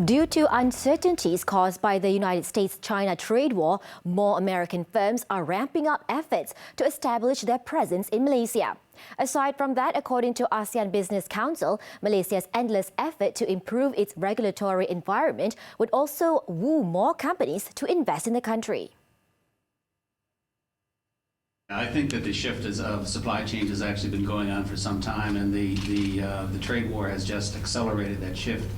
Due to uncertainties caused by the United States-China trade war, more American firms are ramping up efforts to establish their presence in Malaysia. Aside from that, according to ASEAN Business Council, Malaysia's endless effort to improve its regulatory environment would also woo more companies to invest in the country. I think that the shift of supply chains has actually been going on for some time, and the trade war has just accelerated that shift.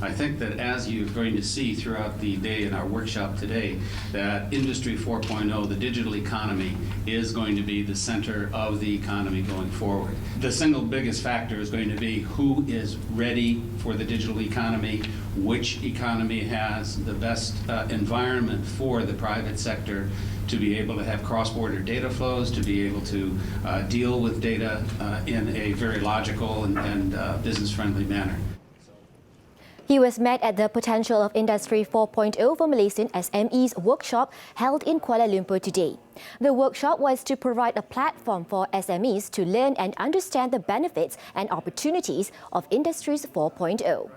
I think that as you're going to see throughout the day in our workshop today, that Industry 4.0, the digital economy, is going to be the center of the economy going forward. The single biggest factor is going to be who is ready for the digital economy, which economy has the best environment for the private sector to be able to have cross-border data flows, to be able to deal with data in a very logical and business-friendly manner. He was met at the Potential of Industry 4.0 for Malaysian SMEs workshop held in Kuala Lumpur today. The workshop was to provide a platform for SMEs to learn and understand the benefits and opportunities of Industries 4.0.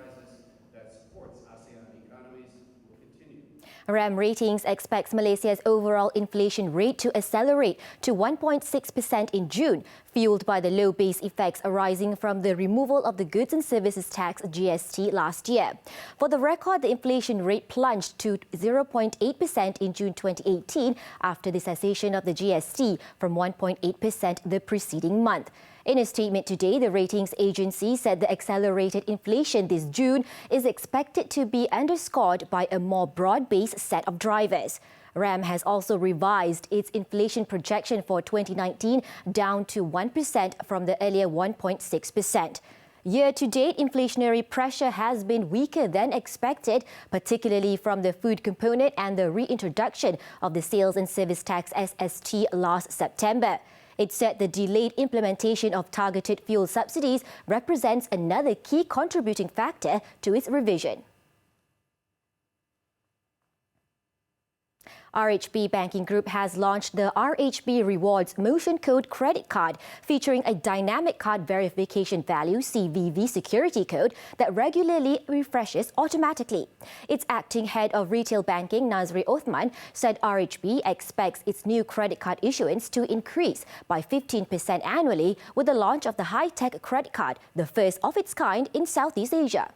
RAM Ratings expects Malaysia's overall inflation rate to accelerate to 1.6% in June, fueled by the low base effects arising from the removal of the Goods and Services Tax (GST) last year. For the record, the inflation rate plunged to 0.8% in June 2018 after the cessation of the GST from 1.8% the preceding month. In a statement today, the ratings agency said the accelerated inflation this June is expected to be underscored by a more broad-based set of drivers. RAM has also revised its inflation projection for 2019 down to 1% from the earlier 1.6%. Year-to-date, inflationary pressure has been weaker than expected, particularly from the food component and the reintroduction of the Sales and Service Tax (SST) last September. It said the delayed implementation of targeted fuel subsidies represents another key contributing factor to its revision. RHB Banking Group has launched the RHB Rewards Motion Code credit card featuring a dynamic card verification value (CVV) security code that regularly refreshes automatically. Its acting head of retail banking, Nazri Othman, said RHB expects its new credit card issuance to increase by 15% annually with the launch of the high-tech credit card, the first of its kind in Southeast Asia.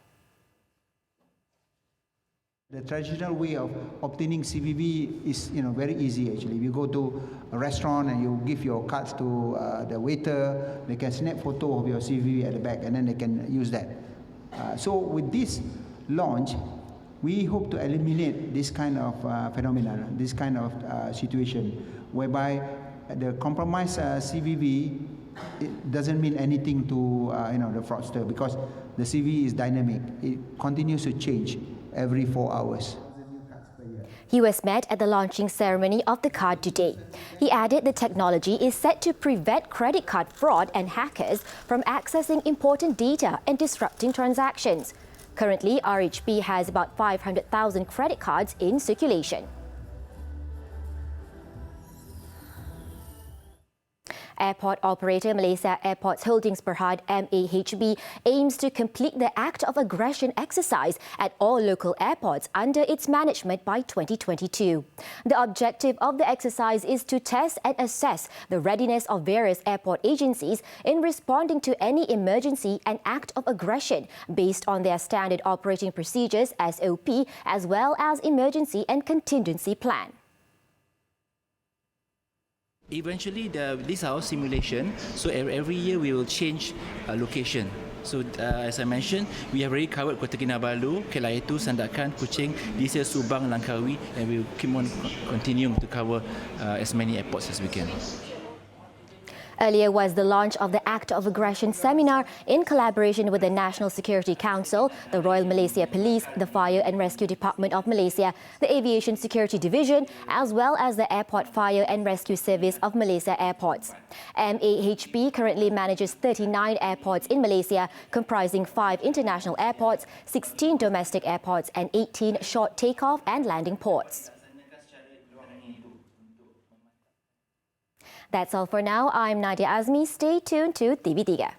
The traditional way of obtaining CVV is, very easy actually. You go to a restaurant and you give your cards to the waiter. They can snap photo of your CVV at the back and then they can use that. So with this launch, we hope to eliminate this kind of phenomenon, this kind of situation, whereby the compromised CVV it doesn't mean anything to the fraudster, because the CVV is dynamic. It continues to change every 4 hours. He was met at the launching ceremony of the card today. He added the technology is set to prevent credit card fraud and hackers from accessing important data and disrupting transactions. Currently, RHB has about 500,000 credit cards in circulation. Airport operator Malaysia Airports Holdings Berhad MAHB aims to complete the act of aggression exercise at all local airports under its management by 2022. The objective of the exercise is to test and assess the readiness of various airport agencies in responding to any emergency and act of aggression based on their standard operating procedures (SOP) as well as emergency and contingency plan. Eventually, this is our simulation, so every year we will change location. So as I mentioned, we have already covered Kota Kinabalu, Kelaitu, Sandakan, Kuching, this year Subang, Langkawi, and we will keep on continuing to cover as many airports as we can. Earlier was the launch of the Act of Aggression seminar in collaboration with the National Security Council, the Royal Malaysia Police, the Fire and Rescue Department of Malaysia, the Aviation Security Division, as well as the Airport Fire and Rescue Service of Malaysia Airports. MAHB currently manages 39 airports in Malaysia, comprising 5 international airports, 16 domestic airports and 18 short takeoff and landing ports. That's all for now. I'm Nadia Azmi. Stay tuned to TV3.